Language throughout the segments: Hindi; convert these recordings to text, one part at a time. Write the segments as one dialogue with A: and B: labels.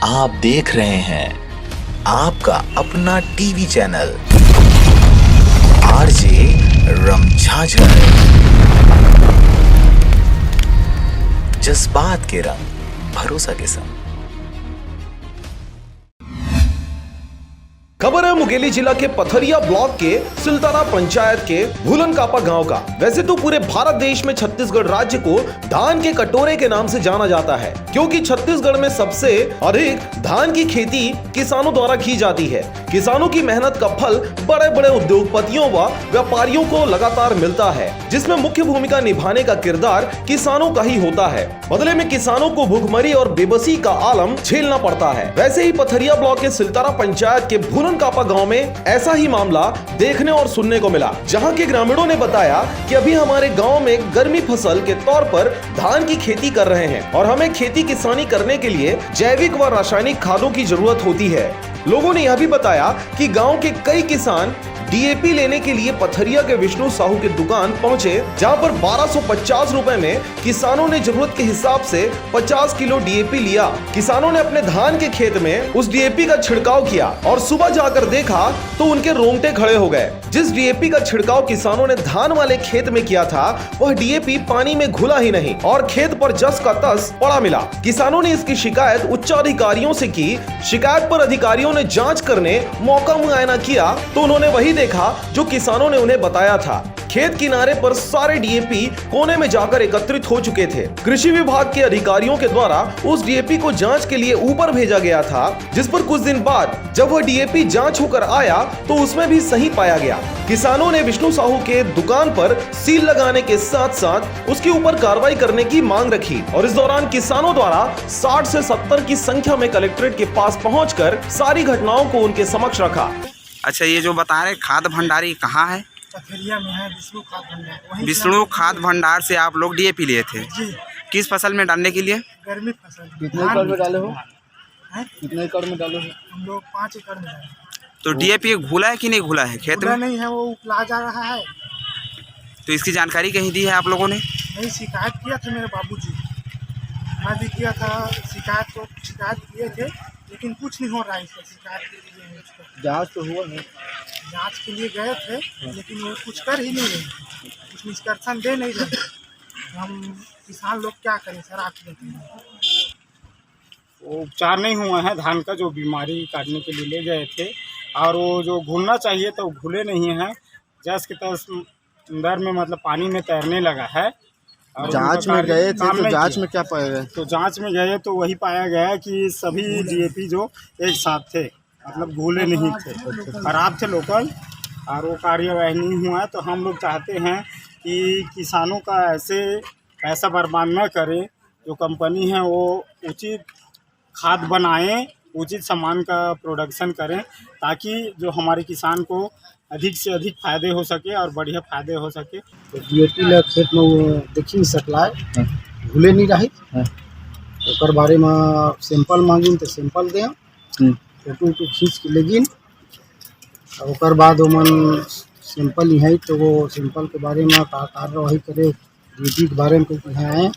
A: आप देख रहे हैं आपका अपना टीवी चैनल आरजे रमझाझर। जज्बात के रंग, भरोसा के संग।
B: खबर है मुंगेली जिला के पथरिया ब्लॉक के सुल्ताना पंचायत के भूलनकापा गांव का। वैसे तो पूरे भारत देश में छत्तीसगढ़ राज्य को धान के कटोरे के नाम से जाना जाता है, क्योंकि छत्तीसगढ़ में सबसे अधिक धान की खेती किसानों द्वारा की जाती है। किसानों की मेहनत का फल बड़े बड़े उद्योगपतियों व व्यापारियों को लगातार मिलता है, जिसमें मुख्य भूमिका निभाने का किरदार किसानों का ही होता है। बदले में किसानों को भूखमरी और बेबसी का आलम झेलना पड़ता है। वैसे ही पथरिया ब्लॉक के सुल्ताना पंचायत के भूलनकापा गांव में ऐसा ही मामला देखने और सुनने को मिला, जहां के ग्रामीणों ने बताया कि अभी हमारे गांव में गर्मी फसल के तौर पर धान की खेती कर रहे हैं और हमें खेती किसानी करने के लिए जैविक व रासायनिक खादों की जरूरत होती है। लोगों ने यह भी बताया कि गांव के कई किसान डीएपी लेने के लिए पथरिया के विष्णु साहू की दुकान पहुंचे, जहां पर 1250 रुपए में किसानों ने जरूरत के हिसाब से 50 किलो डीएपी लिया। किसानों ने अपने धान के खेत में उस डीएपी का छिड़काव किया और सुबह जाकर देखा तो उनके रोंगटे खड़े हो गए। जिस डीएपी का छिड़काव किसानों ने धान वाले खेत में किया था, वह डीएपी पानी में घुला ही नहीं और खेत पर जस का तस पड़ा मिला। किसानों ने इसकी शिकायत उच्च अधिकारियों से की। शिकायत पर अधिकारियों ने जांच करने मौका मुआयना किया तो उन्होंने वही देखा जो किसानों ने उन्हें बताया था। खेत किनारे पर सारे डीएपी कोने में जाकर एकत्रित हो चुके थे। कृषि विभाग के अधिकारियों के द्वारा उस डीएपी को जांच के लिए ऊपर भेजा गया था, जिस पर कुछ दिन बाद जब वह डीएपी जांच होकर आया तो उसमें भी सही पाया गया। किसानों ने विष्णु साहू के दुकान पर सील लगाने के साथ साथ उसके ऊपर कार्रवाई करने की मांग रखी और इस दौरान किसानों द्वारा 60 से 70 की संख्या में कलेक्ट्रेट के पास पहुंचकर सारी घटनाओं को उनके समक्ष रखा।
C: अच्छा, ये जो बता रहे खाद भंडारी कहाँ है?
D: पथरिया में है विष्णु खाद भंडार।
C: विष्णु खाद भंडार से आप लोग डीएपी लिए थे
D: जी।
C: किस फसल में डालने के लिए?
D: गर्मी फसल।
E: कितने एकड़ में डाले हो?
D: हैं?
E: कितने एकड़ में डाले हो?
D: हम लोग 5 एकड़ में डाले।
C: तो डीएपी घुला है कि नहीं घुला है खेत में?
D: नहीं है, वो उपला जा रहा है।
C: तो इसकी जानकारी कहीं दी है आप लोगों ने?
D: नहीं, शिकायत किया था मेरे बाबूजी, मैं भी किया था। शिकायत किए थे लेकिन कुछ नहीं हो रहा है। इसका शिकायत के लिए
E: जांच तो हुआ है,
D: जांच के लिए गए थे लेकिन वो कुछ कर ही नहीं रहे, कुछ निष्कर्षण दे नहीं रहे। हम किसान लोग क्या करें सर? आप देते हैं
F: वो उपचार नहीं हुआ है धान का, जो बीमारी काटने के लिए ले गए थे, और वो जो घुलना चाहिए तो घुले नहीं हैं। जस के तस अंदर में मतलब पानी में तैरने लगा है।
E: जांच में गए थे तो जांच में क्या पाया गया?
F: तो जांच में गए तो वही पाया गया कि सभी डीएपी जो एक साथ थे, मतलब घुले नहीं थे, खराब थे लोकल, और वो कार्यवाही नहीं हुआ है। तो हम लोग चाहते हैं कि किसानों का ऐसे पैसा बर्बाद न करें। जो कंपनी है वो उचित खाद बनाएं, उचित सामान का प्रोडक्शन करें, ताकि जो हमारे किसान को अधिक से अधिक फायदे हो सके और बढ़िया फायदे हो सके।
E: तो डीएपी ला खेत में वो देखी सकलाए घुले नहीं रही, ओकर बारे में सैंपल मांगिन तो सैंपल दें, फोटो खींच के लेगिन, ओकर बाद ओमन सैंपल ही है तो वो सैंपल के बारे में का कार्रवाई करे। डीएपी के बारे में कुछ यहाँ आए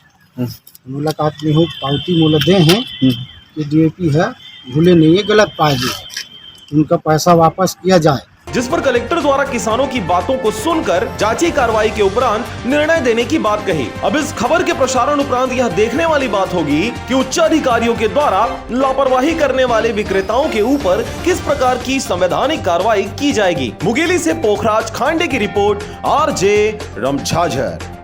E: मुलाकात में हो, पावती मोला दे हैं कि डीएपी है घुले नहीं है, गलत पाए गए, उनका पैसा वापस किया जाए।
B: जिस पर कलेक्टर द्वारा किसानों की बातों को सुनकर जांची कार्रवाई के उपरांत निर्णय देने की बात कही। अब इस खबर के प्रसारण उपरांत यह देखने वाली बात होगी कि उच्च अधिकारियों के द्वारा लापरवाही करने वाले विक्रेताओं के ऊपर किस प्रकार की संवैधानिक कार्रवाई की जाएगी। मुंगेली से पोखराज खांडे की रिपोर्ट, आरजे रमझाझर।